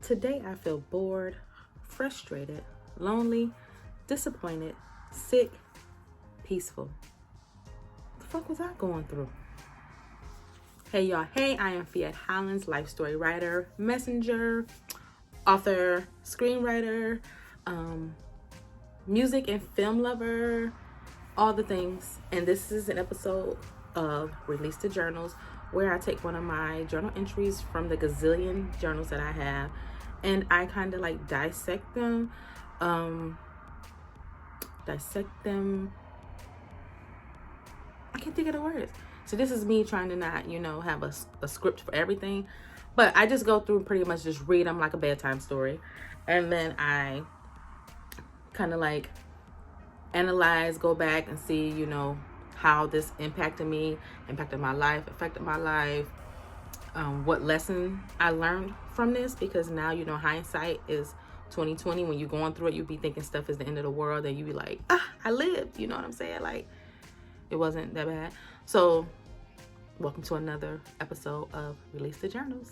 Today I feel bored, frustrated, lonely, disappointed, sick, peaceful. The fuck was I going through? Hey y'all, hey, I am Fiat Hollins, life story writer, messenger, author, screenwriter, music and film lover, all the things. And this is an episode of Release the Journals, where I take one of my journal entries from the gazillion journals that I have, and I kind of like dissect them. I can't think of the words. So this is me trying to not, have a script for everything, but I just go through and pretty much just read them like a bedtime story, and then I kind of like analyze, go back and see, how this impacted me, impacted my life, affected my life, what lesson I learned from this, because now, hindsight is 2020. When you're going through it, you be thinking stuff is the end of the world, and you be like, I lived, you know what I'm saying? Like, it wasn't that bad. So welcome to another episode of Release the Journals.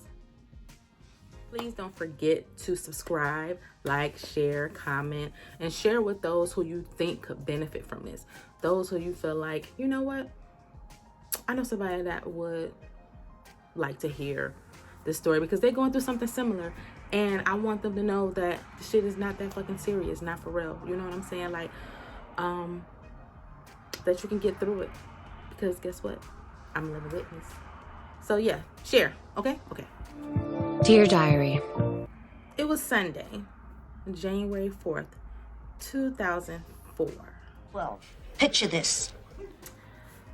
Please don't forget to subscribe, like, share, comment, and share with those who you think could benefit from this. Those who you feel like, you know what? I know somebody that would like to hear this story because they're going through something similar. And I want them to know that the shit is not that fucking serious, not for real. You know what I'm saying? Like, that you can get through it. Because guess what? I'm a living witness. So yeah, share. Okay? Okay. Dear Diary. It was Sunday, January 4th, 2004. Well, picture this.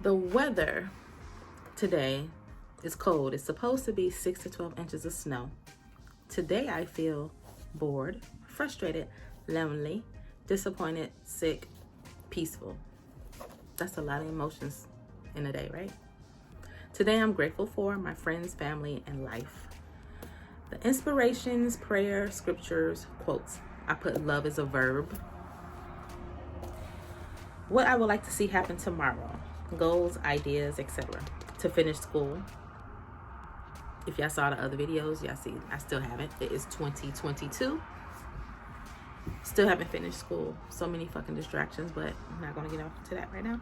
The weather today is cold. It's supposed to be 6 to 12 inches of snow. Today I feel bored, frustrated, lonely, disappointed, sick, peaceful. That's a lot of emotions in a day, right? Today I'm grateful for my friends, family, and life. The inspirations, prayer, scriptures, quotes. I put love as a verb. What I would like to see happen tomorrow. Goals, ideas, etc. To finish school. If y'all saw the other videos, y'all see I still haven't. It is 2022. Still haven't finished school. So many fucking distractions, but I'm not going to get off to that right now.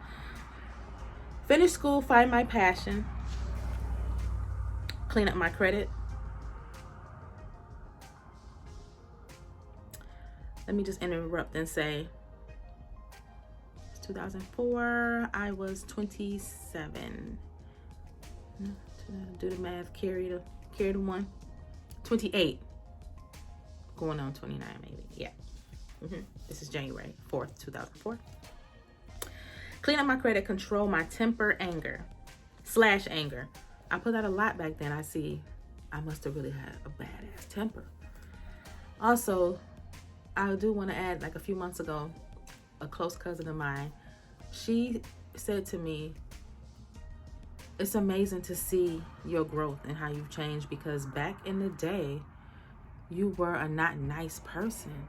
Finish school, find my passion. Clean up my credit. Let me just interrupt and say, it's 2004. I was 27. Do the math. Carry the one. 28. Going on 29, maybe. Yeah. This is January 4th, 2004. Clean up my credit. Control my temper, anger. /anger. I put that a lot back then. I must have really had a badass temper. Also, I do want to add, like a few months ago, a close cousin of mine, she said to me, it's amazing to see your growth and how you've changed, because back in the day, you were a not nice person.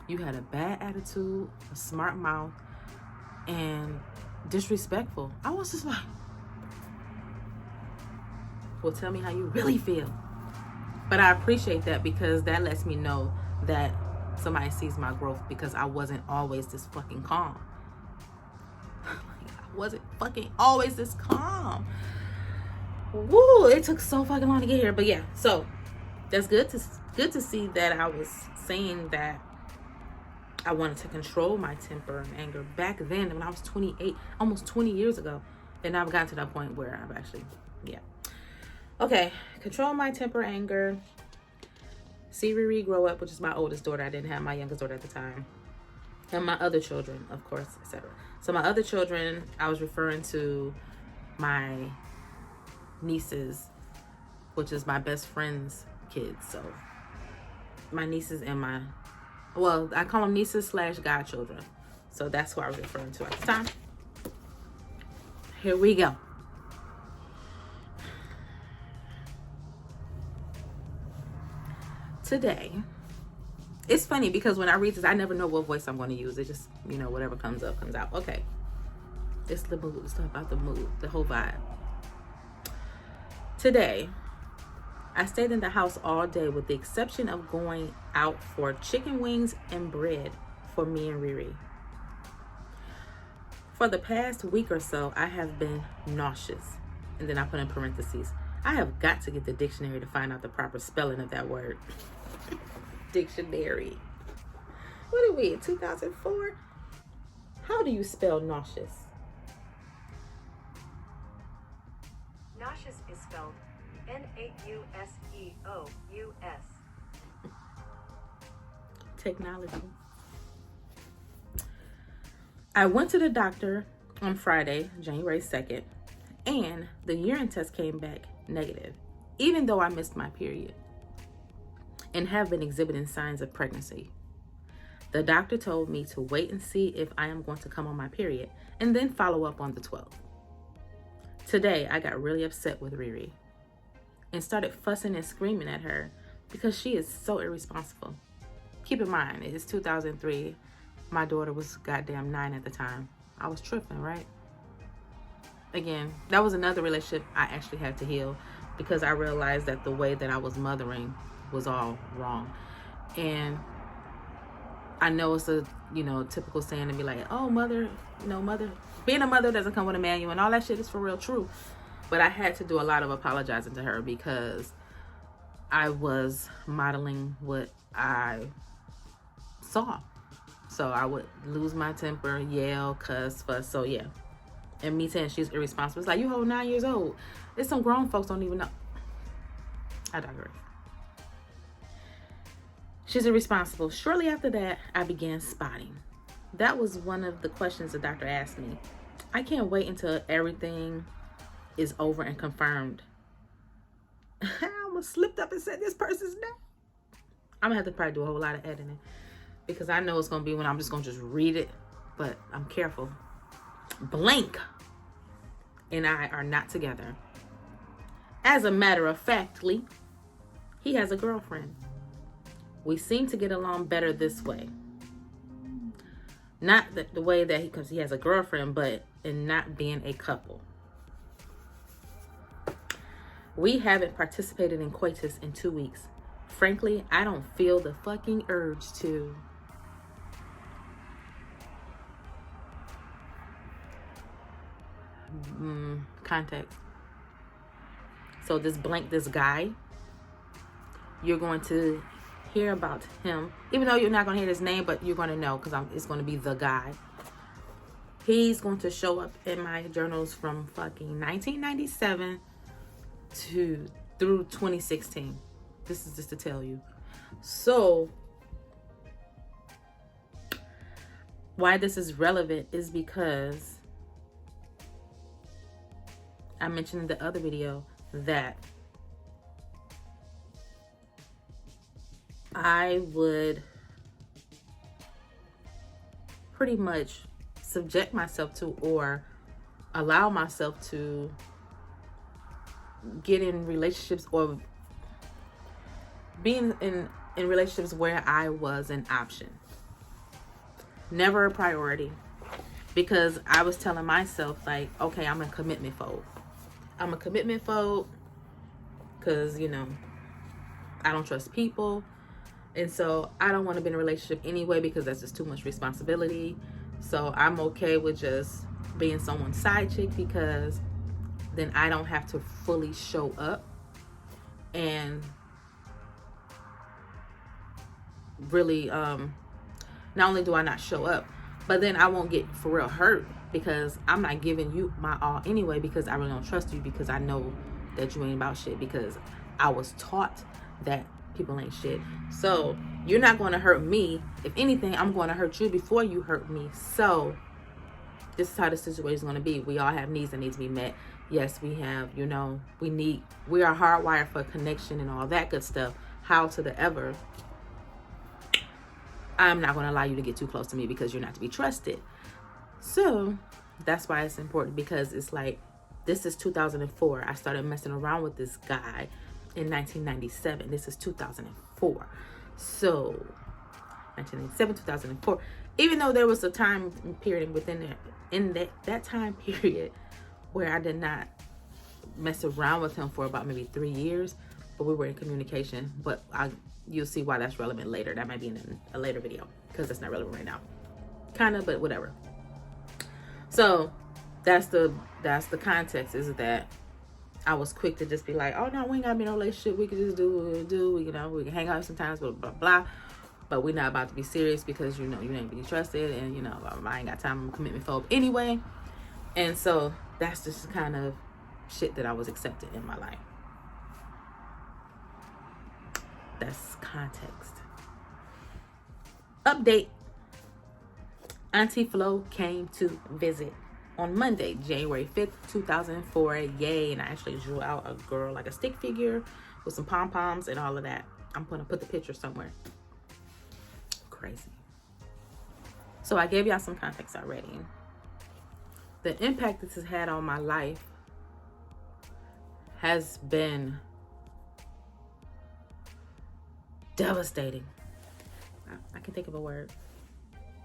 You had a bad attitude, a smart mouth, and disrespectful. I was just like, well, tell me how you really feel. But I appreciate that, because that lets me know that somebody sees my growth, because I wasn't always this fucking calm. I wasn't fucking always this calm. Woo, it took so fucking long to get here. But yeah, so that's good to see that I was saying that I wanted to control my temper and anger back then when I was 28, almost 20 years ago. And I've gotten to that point where I've actually, yeah. Okay, control my temper, anger. See Riri grow up, which is my oldest daughter. I didn't have my youngest daughter at the time. And my other children, of course, etc. So my other children, I was referring to my nieces, which is my best friend's kids. So my nieces and I call them nieces / godchildren. So that's who I was referring to at the time. Here we go. Today, it's funny because when I read this, I never know what voice I'm going to use. It just, whatever comes up, comes out. Okay. It's the mood. It's about the mood, the whole vibe. Today, I stayed in the house all day with the exception of going out for chicken wings and bread for me and Riri. For the past week or so, I have been nauseous. And then I put in parentheses, I have got to get the dictionary to find out the proper spelling of that word. Dictionary. What are we, 2004? How do you spell nauseous? Nauseous is spelled Nauseous. Technology. I went to the doctor on Friday, January 2nd, and the urine test came back negative, even though I missed my period and have been exhibiting signs of pregnancy. The doctor told me to wait and see if I am going to come on my period and then follow up on the 12th. Today, I got really upset with Riri and started fussing and screaming at her because she is so irresponsible. Keep in mind, it's 2003. My daughter was goddamn 9 at the time. I was tripping, right? Again, that was another relationship I actually had to heal because I realized that the way that I was mothering was all wrong. And I know it's a, typical saying to be like, oh, mother, being a mother doesn't come with a manual, and all that shit is for real true. But I had to do a lot of apologizing to her because I was modeling what I saw. So I would lose my temper, yell, cuss, fuss. So yeah. And me saying she's irresponsible. It's like, you hold 9 years old. There's some grown folks don't even know. I digress. She's irresponsible. Shortly after that, I began spotting. That was one of the questions the doctor asked me. I can't wait until everything is over and confirmed. I almost slipped up and said this person's name. I'm going to have to probably do a whole lot of editing because I know it's going to be when I'm just going to just read it, but I'm careful. Blank and I are not together. As a matter of factly, he has a girlfriend. We seem to get along better this way. Not the way that because he has a girlfriend, but in not being a couple. We haven't participated in coitus in 2 weeks. Frankly, I don't feel the fucking urge to. Context. So this guy, you're going to hear about him, even though you're not going to hear his name, but you're going to know because it's going to be the guy. He's going to show up in my journals from fucking 1997 through 2016. This is just to tell you. So why this is relevant is because I mentioned in the other video that I would pretty much subject myself to or allow myself to get in relationships or being in relationships where I was an option. Never a priority. Because I was telling myself like, okay, I'm a commitment phobe. I'm a commitment phobe because, I don't trust people. And so I don't want to be in a relationship anyway because that's just too much responsibility. So I'm okay with just being someone's side chick because then I don't have to fully show up and really, not only do I not show up, but then I won't get for real hurt because I'm not giving you my all anyway because I really don't trust you because I know that you ain't about shit because I was taught that people ain't shit. So you're not going to hurt me. If anything, I'm going to hurt you before you hurt me. So this is how the situation is going to be. We all have needs that need to be met. Yes, we have, we are hardwired for connection and all that good stuff. How to the ever. I'm not going to allow you to get too close to me because you're not to be trusted. So that's why it's important because it's like, this is 2004. I started messing around with this guy in 1997. This is 2004. So 1997, 2004. Even though there was a time period within there, in that time period where I did not mess around with him for about maybe 3 years, but we were in communication. But you'll see why that's relevant later. That might be in a later video because that's not relevant right now. Kind of, but whatever. So that's the context, is that I was quick to just be like, oh no, we ain't gotta be in a relationship. We can just do what we do. We can hang out sometimes, blah, blah, blah. But we're not about to be serious because, you ain't be trusted. And, I ain't got time. I'm a commitment phobe anyway. And so that's just the kind of shit that I was accepting in my life. That's context. Update. Auntie Flo came to visit on Monday, January 5th, 2004. Yay. And I actually drew out a girl, like a stick figure with some pom-poms and all of that. I'm going to put the picture somewhere. Crazy. So I gave y'all some context already. The impact this has had on my life has been devastating. I can think of a word.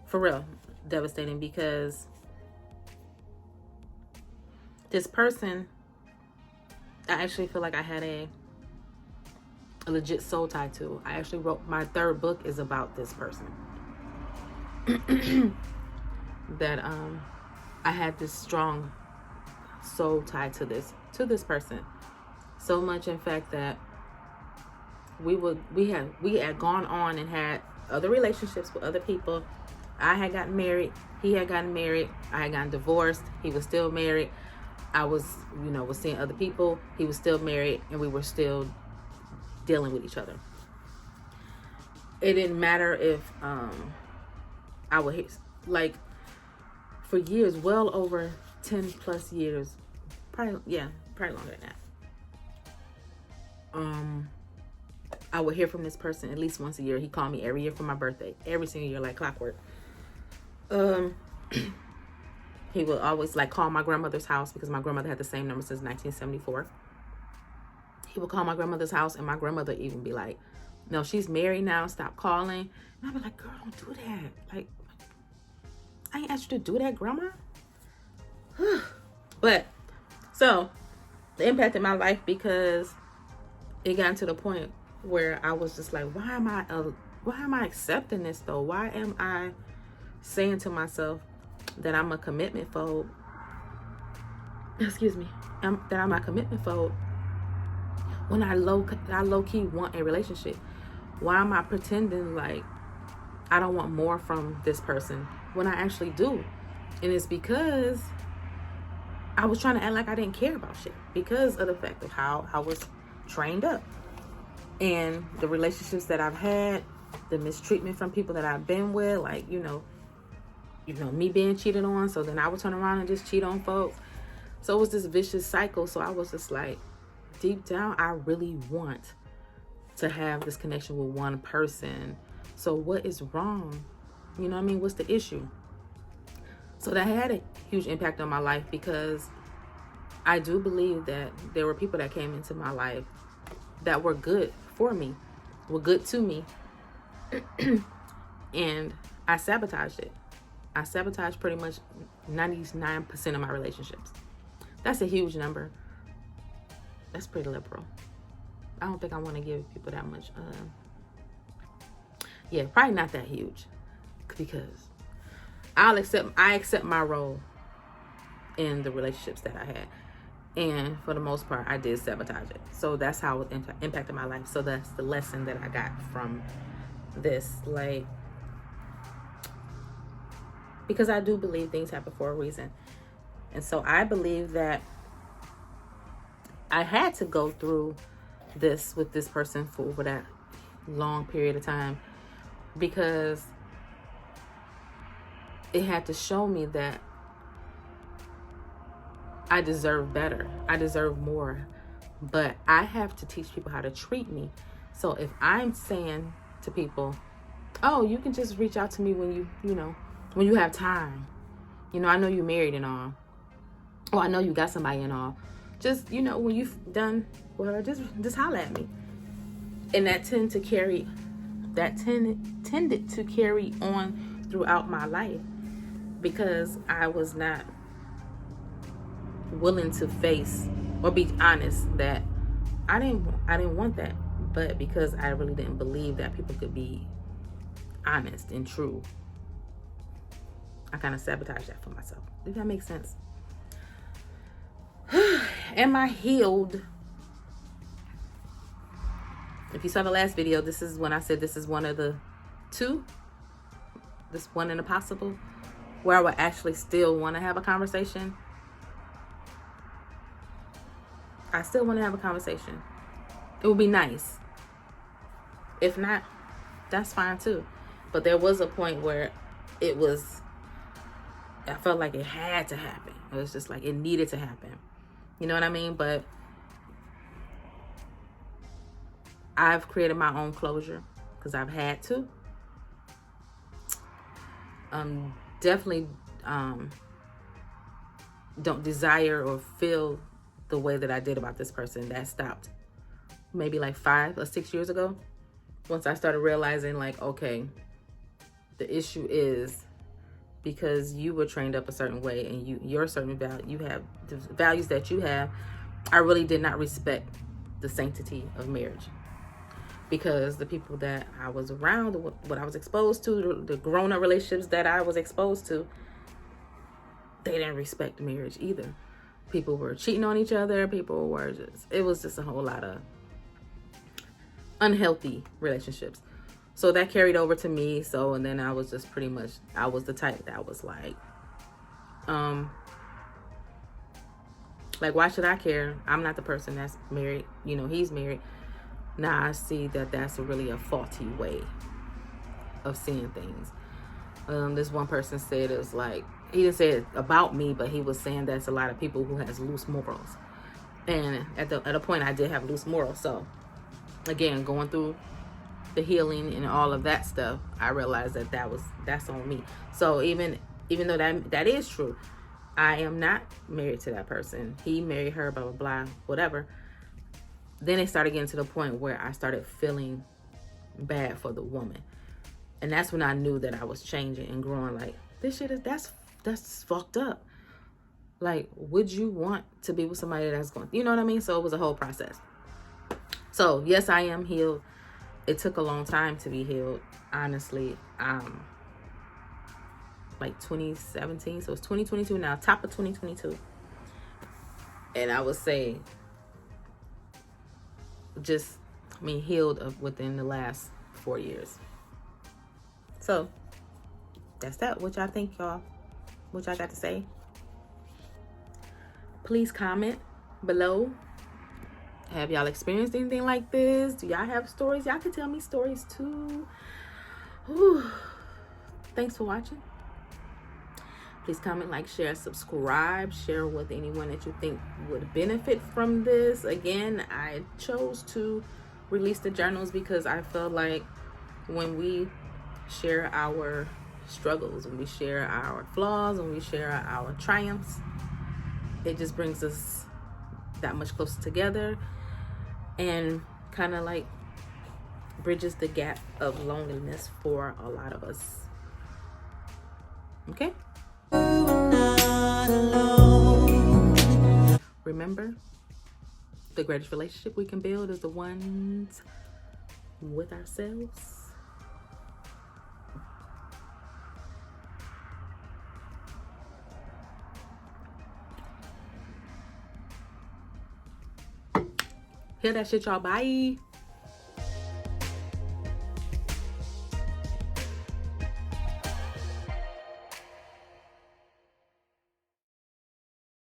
For real, devastating, because this person, I actually feel like I had a legit soul tie to. I actually wrote, my third book is about this person. That I had this strong soul tie to this person. So much, in fact, that we had gone on and had other relationships with other people. I had gotten married, he had gotten married, I had gotten divorced, he was still married. I was seeing other people, he was still married, and we were still dealing with each other. It didn't matter if I would, like, for years, well over 10 plus years, probably longer than that. I would hear from this person at least once a year. He called me every year for my birthday, every single year, like clockwork. He would always call my grandmother's house, because my grandmother had the same number since 1974. He would call my grandmother's house, and my grandmother even be like, no, she's married now, stop calling. And I'd be like, girl, don't do that. Like, I ain't asked you to do that, grandma. But so the impact in my life, because it got to the point where I was just like, why am I accepting this though? Why am I saying to myself that I'm a commitment phobe? Excuse me. That I'm a commitment phobe when I low key want a relationship. Why am I pretending like I don't want more from this person when I actually do? And it's because I was trying to act like I didn't care about shit, because of the fact of how I was trained up, and the relationships that I've had, the mistreatment from people that I've been with, like, me being cheated on. So then I would turn around and just cheat on folks. So it was this vicious cycle. So I was just like, deep down, I really want to have this connection with one person. So what is wrong? You know what I mean? What's the issue? So that had a huge impact on my life, because I do believe that there were people that came into my life that were good for me, were good to me. And I sabotaged it. I sabotaged pretty much 99% of my relationships. That's a huge number. That's pretty liberal. I don't think I want to give people that much. Probably not that huge, because I accept my role in the relationships that I had. And for the most part, I did sabotage it. So that's how it impacted my life. So that's the lesson that I got from this. Like, because I do believe things happen for a reason. And so I believe that I had to go through this with this person for that long period of time, because it had to show me that I deserve better. I deserve more. But I have to teach people how to treat me. So if I'm saying to people, oh, you can just reach out to me when when you have time. I know you're married and all. Oh, I know you got somebody and all. Just, when you've done, well, just holler at me. And that tended to carry on throughout my life, because I was not willing to face or be honest that I didn't I didn't want that. But because I really didn't believe that people could be honest and true, I kind of sabotaged that for myself. Does that make sense? Am I healed? If you saw the last video, this is when I said this is one of the two. This one in a possible where I would actually still want to have a conversation. I still want to have a conversation. It would be nice. If not, that's fine too. But there was a point where I felt like it had to happen. It was just like it needed to happen. You know what I mean? But I've created my own closure because I've had to. Definitely don't desire or feel the way that I did about this person. That stopped maybe like 5 or 6 years ago. Once I started realizing like, okay, the issue is because you were trained up a certain way and your certain value, you have the values that you have. I really did not respect the sanctity of marriage because the people that I was around, what I was exposed to, the grown-up relationships that I was exposed to, they didn't respect marriage either. People were cheating on each other. It was just a whole lot of unhealthy relationships. So that carried over to me. And then I was just pretty much, I was the type that was like, why should I care? I'm not the person that's married. You know, he's married. Now I see that that's really a faulty way of seeing things. This one person said it was like, he didn't say it about me, but he was saying that's a lot of people who has loose morals. And at a point I did have loose morals. So again, going through the healing and all of that stuff, I realized that that's on me. So even though that is true, I am not married to that person. He married her, blah, blah, blah, whatever. Then it started getting to the point where I started feeling bad for the woman. And that's when I knew that I was changing and growing. Like, this shit that's fucked up. Like, would you want to be with somebody that's going, you know what I mean? So it was a whole process. So yes, I am healed. It took a long time to be healed, honestly. Like 2017, so it's 2022 now, top of 2022. And I would say healed within the last 4 years. So that's that. What y'all think, y'all? What y'all got to say? Please comment below. Have y'all experienced anything like this? Do y'all have stories? Y'all can tell me stories too. Whew. Thanks for watching. Please comment, like, share, subscribe, share with anyone that you think would benefit from this. Again, I chose to release the journals because I feel like when we share our struggles, when we share our flaws, when we share our triumphs, it just brings us that much closer together and kind of like bridges the gap of loneliness for a lot of us. Okay? Remember, the greatest relationship we can build is the ones with ourselves. Hear that shit, y'all. Bye.